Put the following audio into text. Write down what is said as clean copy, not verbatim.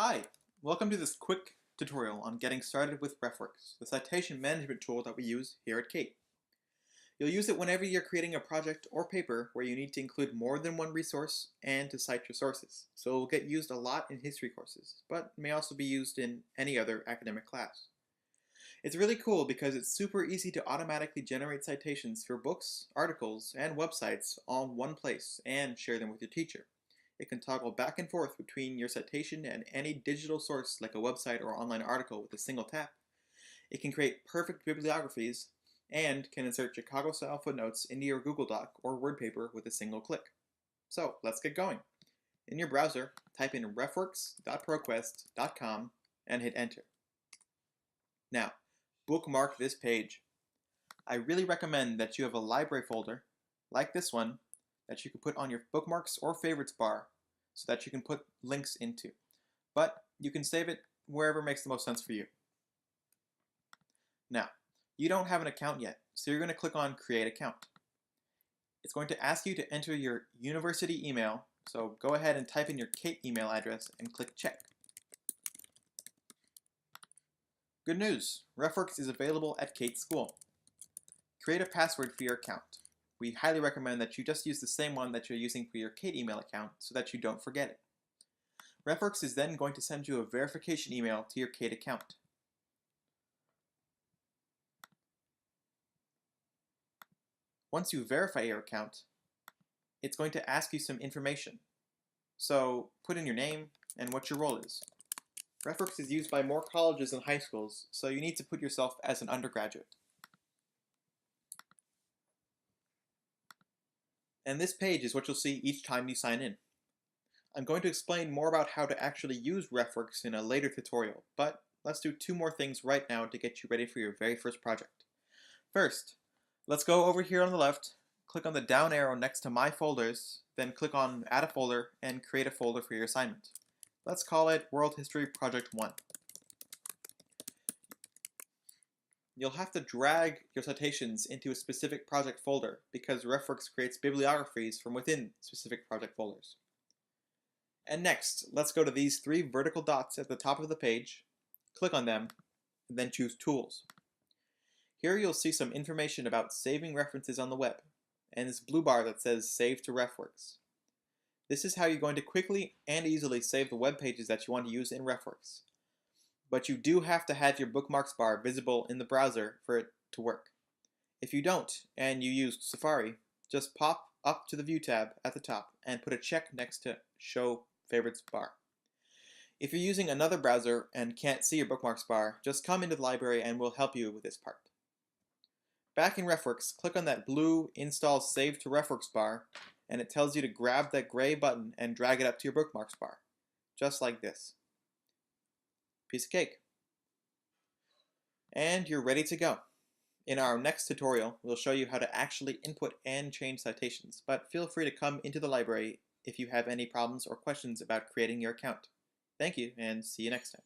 Hi, welcome to this quick tutorial on getting started with RefWorks, the citation management tool that we use here at Cate. You'll use it whenever you're creating a project or paper where you need to include more than one resource and to cite your sources. So it will get used a lot in history courses, but may also be used in any other academic class. It's really cool because it's super easy to automatically generate citations for books, articles, and websites all in one place and share them with your teacher. It can toggle back and forth between your citation and any digital source like a website or online article with a single tap. It can create perfect bibliographies and can insert Chicago-style footnotes into your Google Doc or Word paper with a single click. So let's get going. In your browser, type in refworks.proquest.com and hit enter. Now, bookmark this page. I really recommend that you have a library folder, like this one, that you can put on your bookmarks or favorites bar so that you can put links into. But you can save it wherever makes the most sense for you. Now, you don't have an account yet, so you're going to click on Create Account. It's going to ask you to enter your university email, so go ahead and type in your Cate email address and click Check. Good news! RefWorks is available at Cate School. Create a password for your account. We highly recommend that you just use the same one that you're using for your Cate email account so that you don't forget it. RefWorks is then going to send you a verification email to your Cate account. Once you verify your account, it's going to ask you some information. So put in your name and what your role is. RefWorks is used by more colleges and high schools, so you need to put yourself as an undergraduate. And this page is what you'll see each time you sign in. I'm going to explain more about how to actually use RefWorks in a later tutorial, but let's do two more things right now to get you ready for your very first project. First, let's go over here on the left, click on the down arrow next to My Folders, then click on Add a Folder and create a folder for your assignment. Let's call it World History Project 1. You'll have to drag your citations into a specific project folder because RefWorks creates bibliographies from within specific project folders. And next, let's go to these three vertical dots at the top of the page, click on them, and then choose Tools. Here you'll see some information about saving references on the web, and this blue bar that says Save to RefWorks. This is how you're going to quickly and easily save the web pages that you want to use in RefWorks. But you do have to have your bookmarks bar visible in the browser for it to work. If you don't, and you use Safari, just pop up to the View tab at the top and put a check next to Show Favorites bar. If you're using another browser and can't see your bookmarks bar, just come into the library and we'll help you with this part. Back in RefWorks, click on that blue Install Save to RefWorks bar, and it tells you to grab that gray button and drag it up to your bookmarks bar, just like this. Piece of cake. And you're ready to go. In our next tutorial, we'll show you how to actually input and change citations, but feel free to come into the library if you have any problems or questions about creating your account. Thank you, and see you next time.